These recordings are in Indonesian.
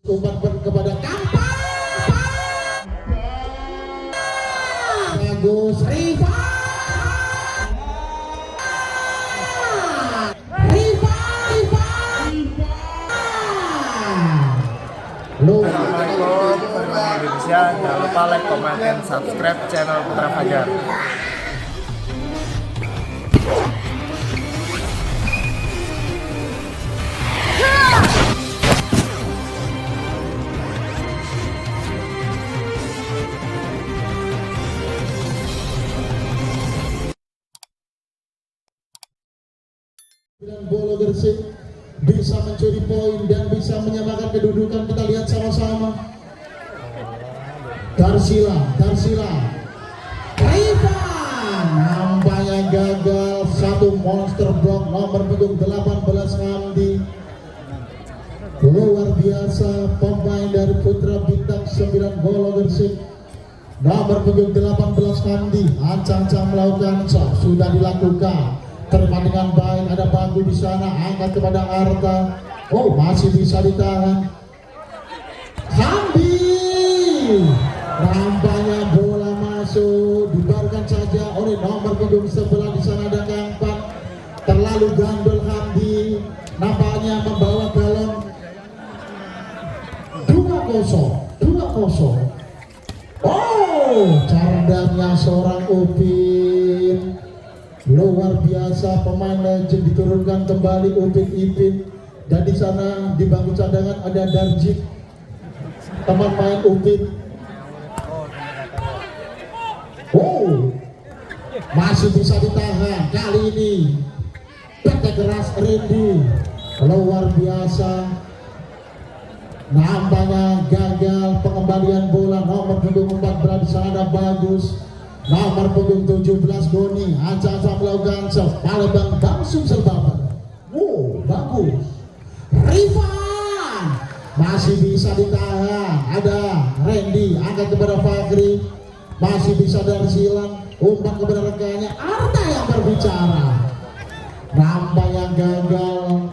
Umpan kepada Kampan. Bagus Riva. Assalamualaikum warahmatullahi Indonesia. Jangan lupa like, comment, dan subscribe channel Putra Fajar. Bola Gersik bisa mencuri poin dan bisa menyamakan kedudukan. Kita lihat sama-sama. Darsila Rifan nampaknya gagal. Satu monster block nomor punggung 18 Hamdi. Luar biasa pemain dari Putra Bintang 9 Bola Gersik. Nomor punggung 18 Hamdi ancang-ancang melakukan shot, sudah dilakukan. Terima dengan baik, ada Bagu di sana, angkat kepada Arta. Oh, masih bisa ditahan. Hamdi, nampaknya bola masuk, dibiarkan saja oleh nomor punggung 11 di sana ada Kampan. Terlalu gandol Hamdi, nampaknya membawa galon. 2-0. Oh, cerdasnya seorang Upin. Luar biasa, pemain legend diturunkan kembali Upin Ipin. Dan di sana di bangku cadangan ada Darjik, teman main Upin. Oh, masih bisa ditahan kali ini. Petek keras Randy, luar biasa. Nampaknya gagal pengembalian bola. Nomor punggung 14 di sana ada Bagus. Nomor punggung 17 Goni ancang-ancang melakukan shot. Palembang langsung serbaban. Wow, bagus. Rifan masih bisa ditahan. Ada Randy, angkat kepada Fakri. Masih bisa dari silang. Umpan kepada rekannya Arta yang berbicara. Nampaknya gagal.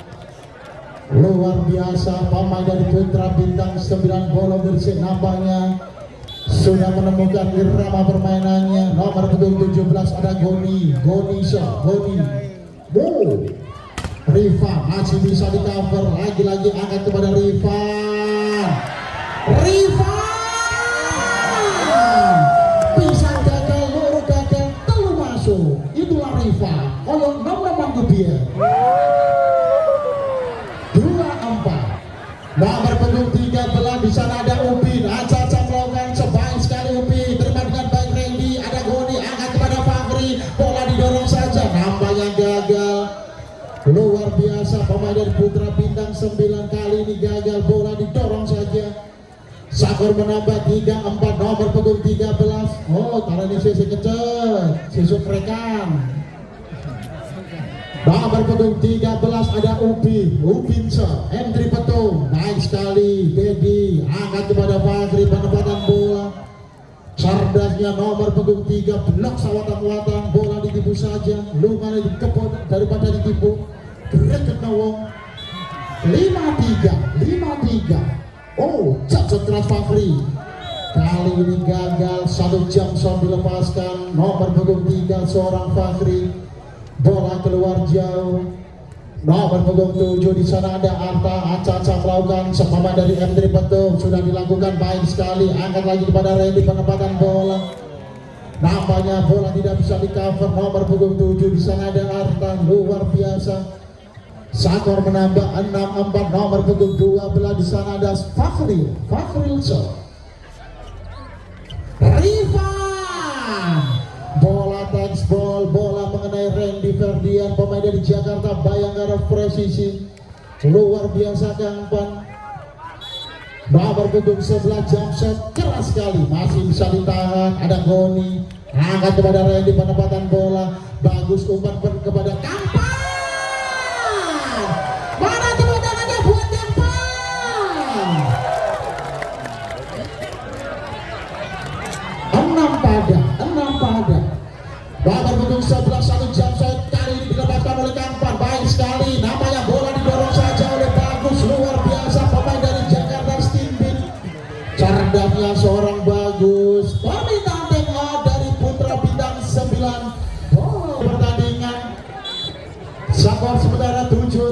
Luar biasa pemain dari Putra Bintang 9 Bola Gersik nampaknya sudah menemukan irama permainannya. Nomor punggung 17 ada Goni. Riva masih bisa di cover. Lagi-lagi angkat kepada Rifan. Bisa gagal, loro gagal, telu masuk. Itulah Riva. Kalau nomor manggu dia. 2-4. Nomor punggung 13 di sana ada Upin. Aca-aca melakukan sebaik sekali Upin. Terima dengan baik Randy. Ada Goni, angkat kepada Fakri. Bola didorong saja, nampaknya gagal. Luar biasa pemain dari Putra Bintang 9 kali ini gagal. Bola didorong saja. Sakor menambah 3-4. Nomor punggung 13. Oh, karena ini sisi kecil, sisi rekan. Nomor punggung 13 ada Upin shot, entry petung, baik sekali Dedi, angkat kepada Fakri, penempatan bola. Cerdasnya nomor punggung 3, blok sawatan-watan, bola ditipu saja, lumayan dikepot daripada ditipu. Greget Nawong. 5-3. Oh, jatuh keras Fakri. Kali ini gagal, 1 jam shot dilepaskan. Nomor punggung 3 seorang Fakri. Bola keluar jauh. Nomor punggung 7 di sana ada Arta, aca-aca melakukan sepama dari M3 Petung, sudah dilakukan baik sekali. Angkat lagi kepada Randy, penempatan bola. Nampaknya bola tidak bisa di cover. Nomor punggung 7 di sana ada Arta, luar biasa. Sakor menambah 6-4. Nomor punggung 12 di sana ada Fakri shot. Rifan. Bola touch ball, bola mengenai Randy Ferdian, pemain dari Jakarta Bayangkara presisi. Luar biasa Kampan. Nomor punggung 11 jump shot keras sekali, masih bisa ditahan. Ada Goni, angkat kepada Randy, penempatan bola. Bagus umpan kepada Kampan. Mana tepuk tangannya buat Kampan. 6 pada. Nomor punggung 11 1 jam shot kali ini dilepaskan oleh Kampan, baik sekali. Namanya bola didorong saja oleh Bagus, luar biasa pemain dari Jakarta Steel.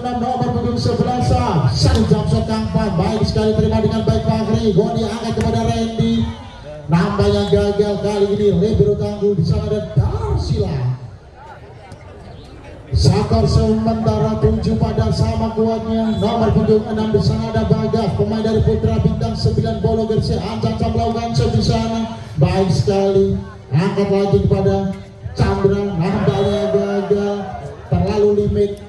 6 nomor punggung 11 satu jump shot Kangpan, baik sekali terima dengan baik Fakri. Goni angkat kepada Randy, nampaknya gagal kali ini. Libero tangguh di sana ada Darsila. Skor sementara 7 pada sama kuatnya. Nomor punggung 6 di sana ada Bagas, pemain dari Putra Bintang 9 Bolo Gresik. Ancam melakukan shot di sana, baik sekali. Angkat lagi kepada Chandra, nampaknya gagal, terlalu limit.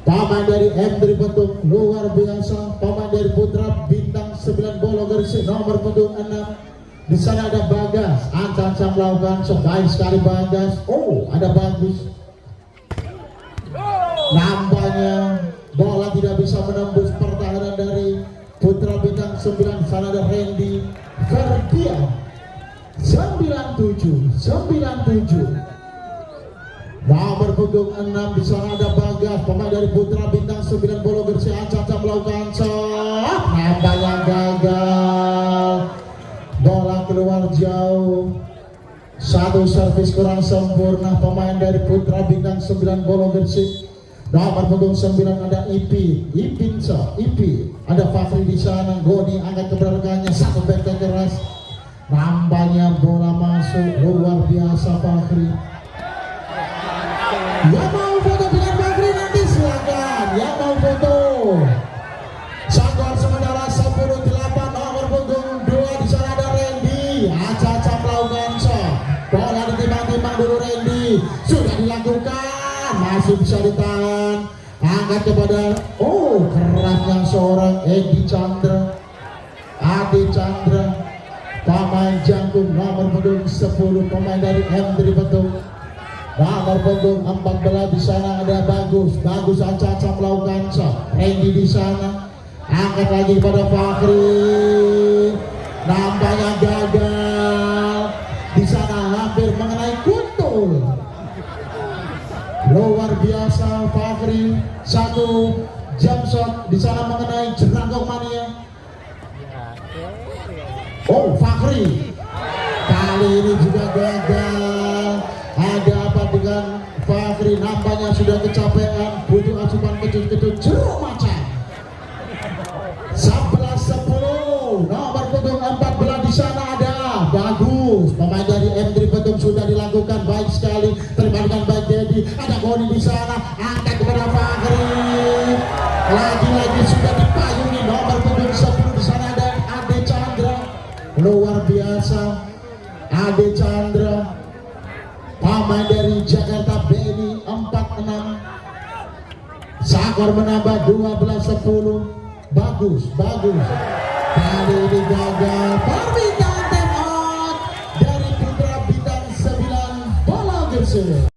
Pemain dari M3 Betung luar biasa. Pemain dari Putra Bintang 9 Bolo Gresik nomor punggung 6. Di sana ada Bagas, ancam melakukan shot, baik sekali Bagas. Oh, ada Bagus. Nampaknya bola tidak bisa menembus pertahanan dari Putra Bintang 9. Sana ada Randy Ferdian 97. Nomor punggung 6 di sana ada Bagas, pemain dari Putra Bintang 9 Bolo Gresik. Ancam melakukan shot, nampaknya gagal. Bola keluar jauh. Satu servis kurang sempurna pemain dari Putra Bintang 9 Bolo Gresik. Nomor punggung 9 ada Ipi, ada Fakri di sana. Goni angkat ke belakangnya, satu back keras. Nampaknya bola masuk, luar biasa Fakri. Yang mau foto dengan Fakri nanti silakan. Yang mau foto. Skor sementara 10-8. Nomor punggung 2 di sana ada Randy. Acak melakukan shot. Bola ditimbang-timbang dulu Randy. Sudah dilakukan, masih bisa ditahan. Angkat kepada kerasnya seorang Edi Chandra. Pemain jangkung nomor punggung 10, pemain dari M3 Betung. Nomor punggung 14 di sana ada Bagus ancam melakukan shot. Randy di sana, angkat lagi pada Fakri. Nampaknya gagal. Di sana hampir mengenai kuntul. Luar biasa Fakri, satu jump shot di sana mengenai Jerangkong Mania. Fakri kali ini juga gagal. Ada apa dengan Fakri? Nampaknya sudah kecapean, butuh asupan kecut jeruk macan. 11-10. Nomor punggung 14 di sana ada Bagus, pemain dari M3 Betung. Sudah dilakukan, baik sekali terima dengan baik Dedi. Ada Goni di sana, angkat kepada Fakri. Lagi-lagi sudah dipayungi. Nomor punggung 10 di sana ada Ade Chandra. Luar biasa Ade Chandra, pemain dari Jakarta BNI 46. Skor menambah 12-10. Bagus. Kali ini gagal. Permintaan time out dari Putra Bintang 9 Bolo Gresik.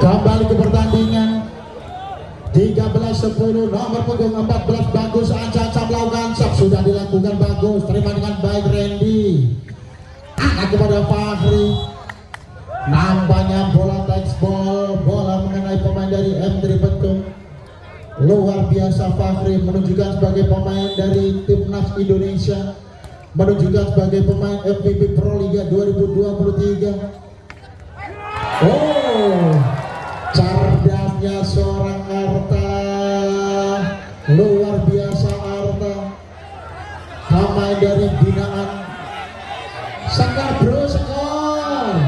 Kembali ke pertandingan 13-10. Nomor punggung 14 Bagus ancam melakukan shot. Sudah dilakukan Bagus, terima dengan baik Randy. Angkat kepada Fakri. Nampaknya bola touch ball, bola mengenai pemain dari M3 Betung. Luar biasa Fakri menunjukkan sebagai pemain dari Timnas Indonesia, menunjukkan sebagai pemain MVP Pro Liga 2023. Cerdasnya seorang Arta, luar biasa Arta, pemain dari binaan. Sekar bro, skor.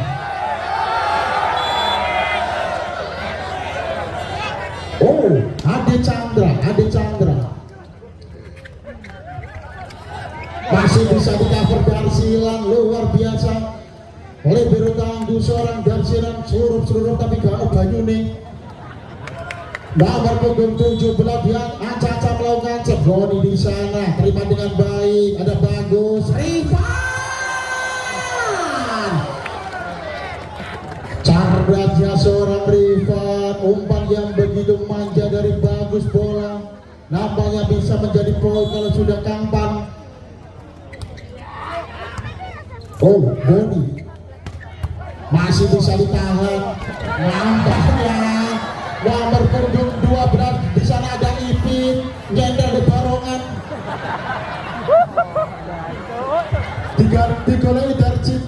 Ade Chandra masih bisa di cover dari Silang, luar biasa. Libero tangguh seorang Darsiran, suruh tapi gak Banyuni. Nomor punggung 17 dia ancam melakukan shot. Goni di sana, terima dengan baik. Ada Bagus, Rifan. Cerdasnya seorang Rifan, umpan yang begitu manja dari Bagus. Bola nampaknya bisa menjadi poin kalau sudah Kangpan. Oh, Goni masih bisa ditahan. Nampaknya nomor punggung 12 di sana ada Ipin nyender di barongan. Digolai Darjit.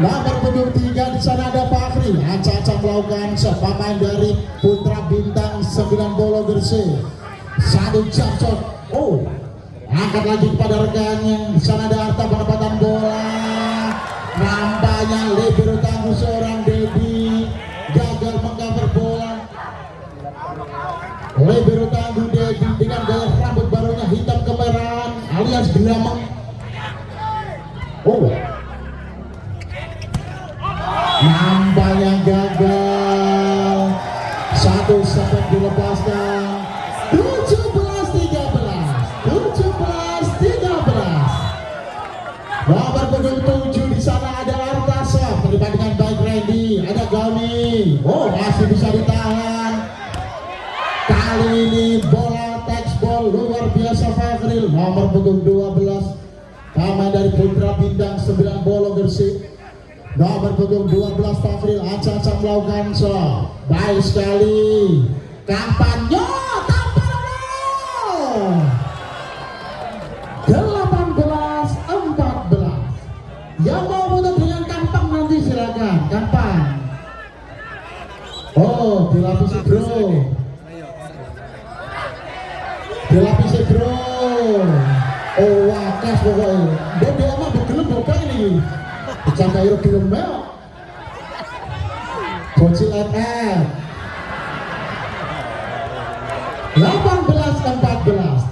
Nomor punggung 3 di sana ada Fakri. Acak-acak melakukan pemain dari Putra Bintang 9 Bolo Gresik. Satu jump shot. Oh, angkat lagi kepada rekannya. Di sana ada Arta penempatan bola. Nampaknya libero tangguh seorang Dedi gagal mengcover bola. Libero tangguh Dedi dengan gaya rambut barunya hitam kemerahan alias gelamang. Oh, nampaknya gagal. Satu sempat dilepaskan. 17-13. Nomor punggung 7 di sana ada Artasa. Terlibat dengan baik Randy. Ada Goni. Oh, masih bisa ditahan. Kali ini bola touch ball luar biasa Fakhril. Nomor punggung 12 pemain dari Putra Bintang 9 Bolo Gresik. Nomor punggung 12 Fakhril acak-acak melakukan baik sekali. Kampanye tampaknya 18-14. Yang mau foto dengan Kampang nanti silakan. Kampang. Oh, dilapisi bro. Dilapisi bro. Oh, wakas pokoknya. Dia mah begelem buka ini. Bercanda hero film mel. Bocil FM. 18-14.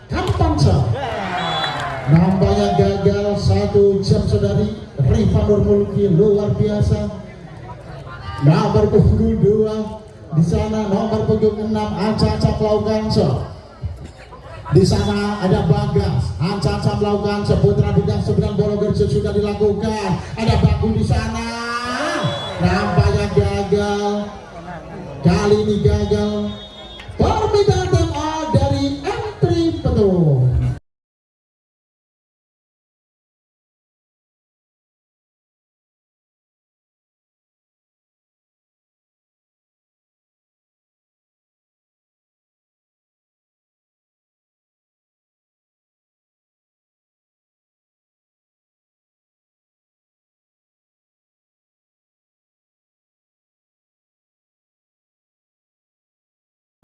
Kampang sah. Nampaknya gagal. 1 jam saudari Rifa Nurmulki luar biasa. Nomor punggung 2 di sana nomor punggung 6 acak-acak melakukan di sana ada Bagas acak-acak melakukan Putra Bintang 9 Bolo Gresik sudah dilakukan. Ada Bagu di sana. Nampaknya gagal. Kali ini gagal. Permintaan time out dari entry penuh.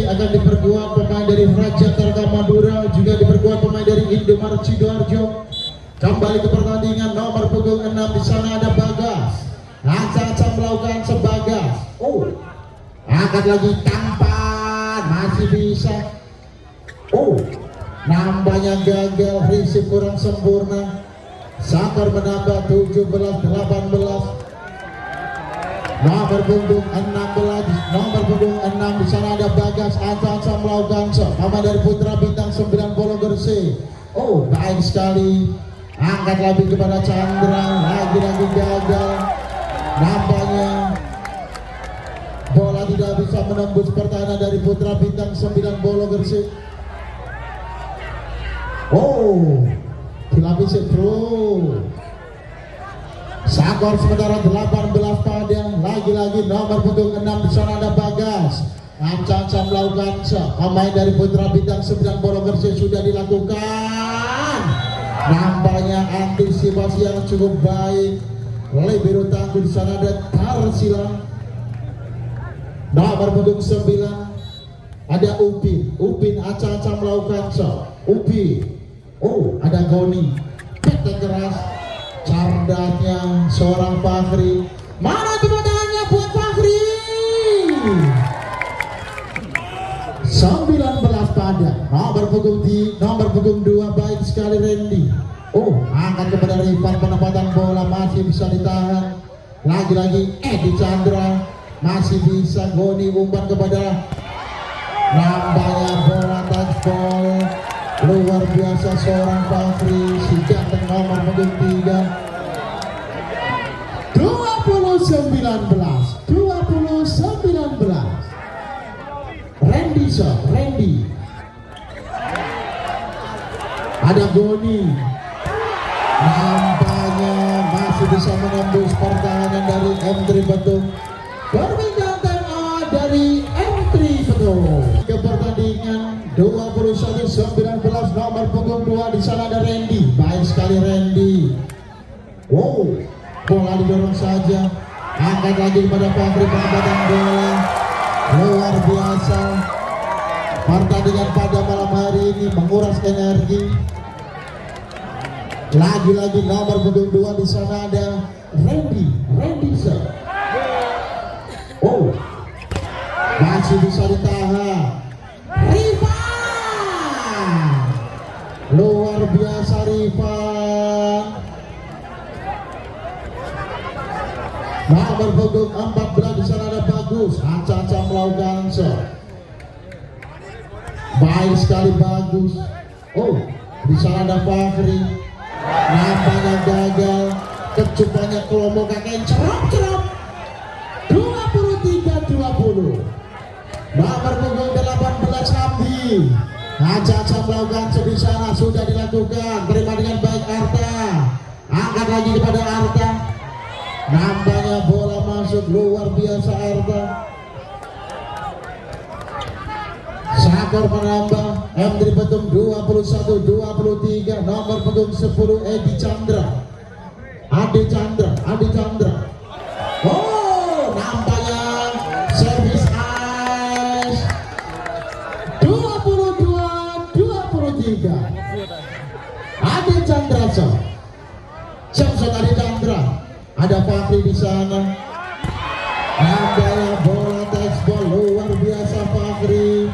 Akan diperkuat pemain dari Raja Tarka Madura, juga diperkuat pemain dari Indomaret Sidoarjo. Kembali ke pertandingan nomor punggung 6 di sana ada Bagas. Acak-acak melakukan Bagas. Oh, angkat lagi tampan masih bisa. Oh, nampaknya gagal, risik kurang sempurna. Sakar menambah 17-18. Nomor punggung 16, nomor punggung 6 di sana ada Bagas acak-acak melakukan pemain dari Putra Bintang 9 Bolo Gresik. Oh, baik sekali. Angkat lagi kepada Chandra, lagi-lagi gagal. Nampaknya bola tidak bisa menembus pertahanan dari Putra Bintang 9 Bolo Gresik. Oh, dilapisi bro. Skor sementara 18 pada. Lagi-lagi nomor punggung 6 di sana ada Bagas. Acak-acak melakukan pemain dari Putra Bintang 9 Bolo Gresik sudah dilakukan. Nampaknya antisipasi yang cukup baik. Libero tangguh di sana ada Tarsila. Nomor punggung 9 ada Upin acak-acak melakukan Upin. Oh, ada Goni. Petek keras. Cerdasnya seorang Fakri. Mana kemudahannya buat Fakri? 19 pada. Nomor punggung 2 baik sekali Randy. Oh, angkat kepada Rifan, penempatan bola masih bisa ditahan. Lagi-lagi Edi Chandra masih bisa. Goni umpan kepada, nampaknya bola touch ball. Luar biasa seorang Fakri, si ganteng nomor punggung 3. 20-19. Randy. Ada Goni. bisa menembus pertahanan dari M3 Betul. Permintaan time out dari M3 Betul. Ke pertandingan 21-19 nomor punggung 2 di sana ada Randy. Baik sekali Randy. Wow, bola didorong saja. Angkat lagi kepada Fakri penempatan bola. Luar biasa. Pertandingan pada malam hari ini menguras energi. Lagi-lagi nomor punggung 2 di sana ada Randy sir. Oh, masih bisa ditahan. Rifan, luar biasa Rifan. Nomor punggung 14 di sana ada Bagus. Aca-aca melakukan shot. Baik sekali Bagus. Oh, di sana ada Fakri. Nampaknya gagal. Kecupannya kelompok kakek cerap-cerap. 23-20. Nomor punggung 18 Hamdi. Aca-aca melakukan shot di sana sudah dilakukan. Terima dengan baik Arta. Angkat lagi kepada Arta. Nampaknya bola masuk luar biasa Arta. Skor menambah M3 Betung 21-23. Nomor punggung 10 Adi Chandra. Oh, nampaknya servis ice 22-23. Adi Chandra Samson Adi Chandra. Ada Fakri di sana. Nampaknya bola textball luar biasa Fakri.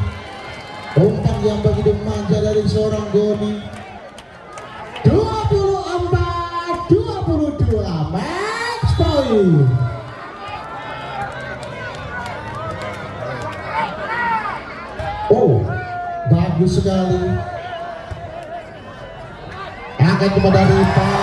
Umpan yang begitu manja dari seorang Goni. 24-22 match point. Oh, bagus sekali. Angkat kepada Rifan.